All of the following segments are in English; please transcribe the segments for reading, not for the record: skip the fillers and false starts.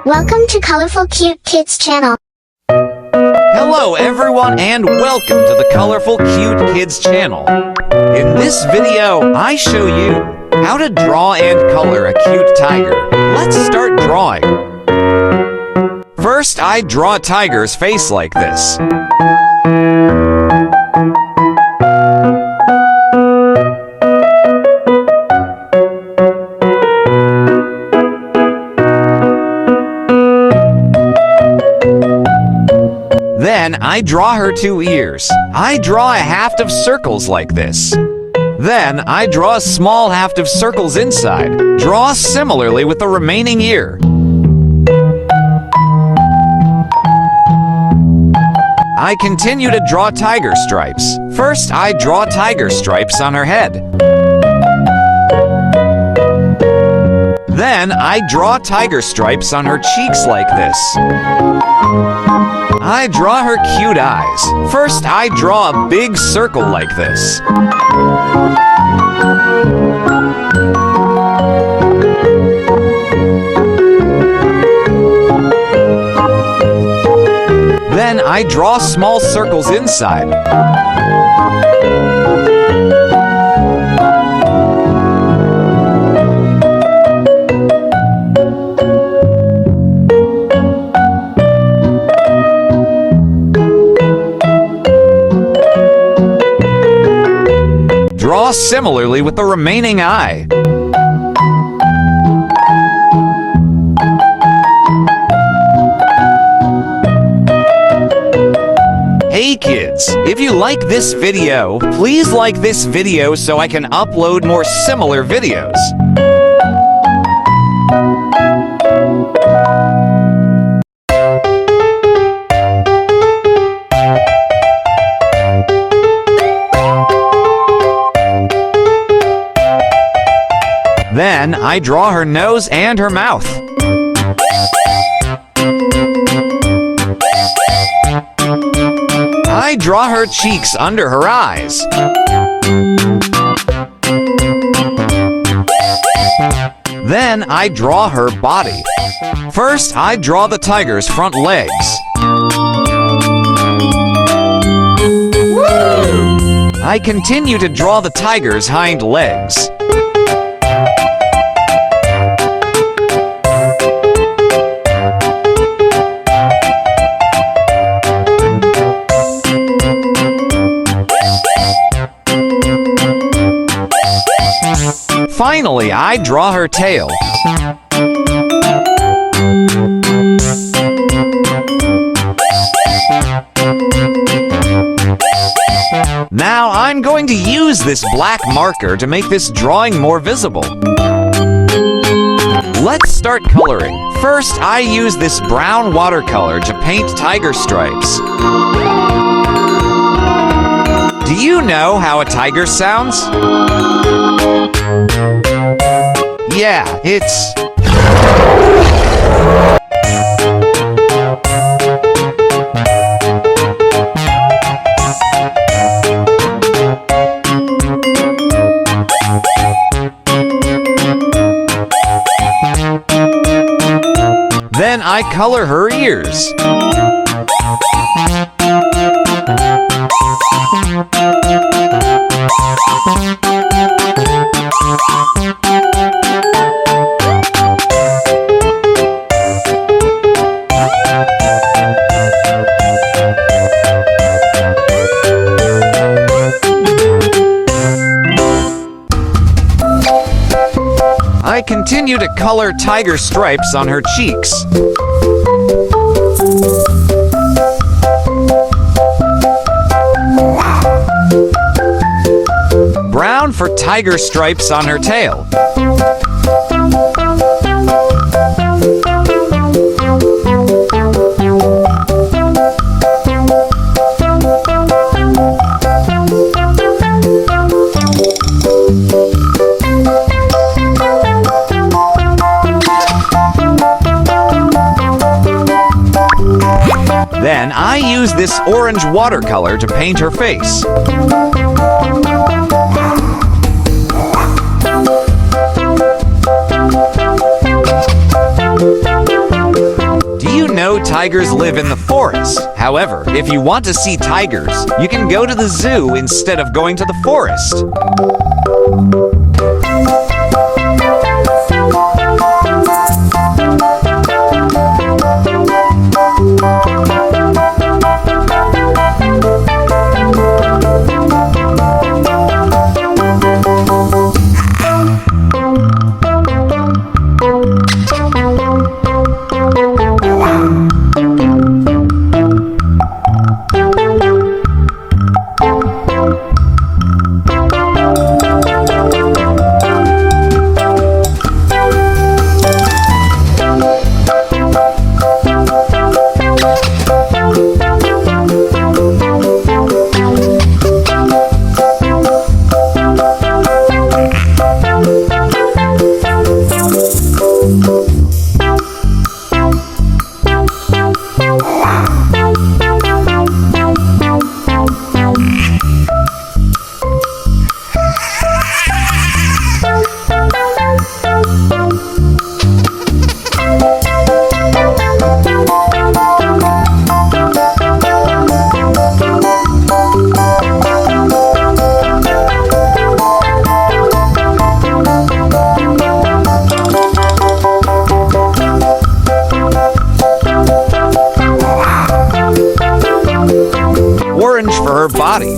Welcome to Colorful Cute Kids Channel. Hello everyone and welcome to the Colorful Cute Kids Channel. In this video, I show you how to draw and color a cute tiger. Let's start drawing. First, I draw a tiger's face like this. Then I draw her two ears. I draw a haft of circles like this. Then I draw a small haft of circles inside. Draw similarly with the remaining ear. I continue to draw tiger stripes. First, I draw tiger stripes on her head. Then I draw tiger stripes on her cheeks like this. I draw her cute eyes. First, I draw a big circle like this. Then I draw small circles inside. Draw similarly with the remaining eye. Hey kids, if you like this video, please like this video so I can upload more similar videos. Then I draw her nose and her mouth. I draw her cheeks under her eyes. Then I draw her body. First, I draw the tiger's front legs. I continue to draw the tiger's hind legs. Finally, I draw her tail. Now I'm going to use this black marker to make this drawing more visible. Let's start coloring. First, I use this brown watercolor to paint tiger stripes. Do you know how a tiger sounds? Yeah, it's... Then I color her ears. I continue to color tiger stripes on her cheeks. Brown for tiger stripes on her tail. Then I use this orange watercolor to paint her face. tigers live in the forest. However, if you want to see tigers, you can go to the zoo instead of going to the forest. Orange for her body.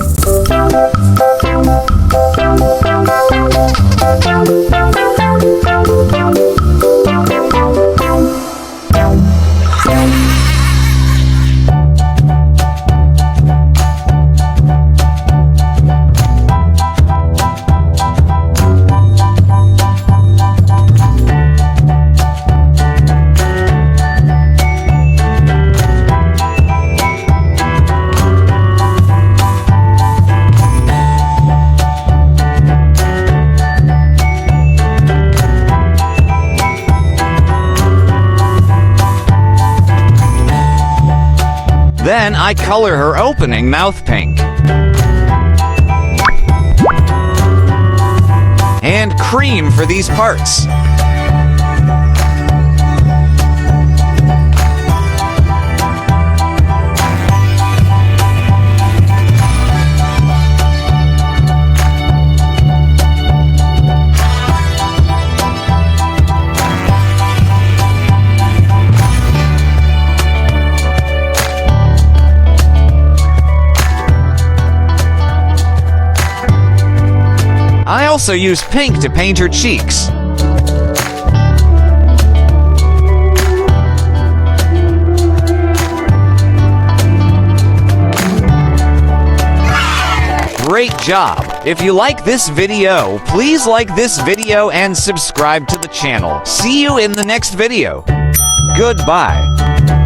Then I color her opening mouth pink. And cream for these parts. I also use pink to paint her cheeks. Great job! If you like this video, please like this video and subscribe to the channel. See you in the next video. Goodbye.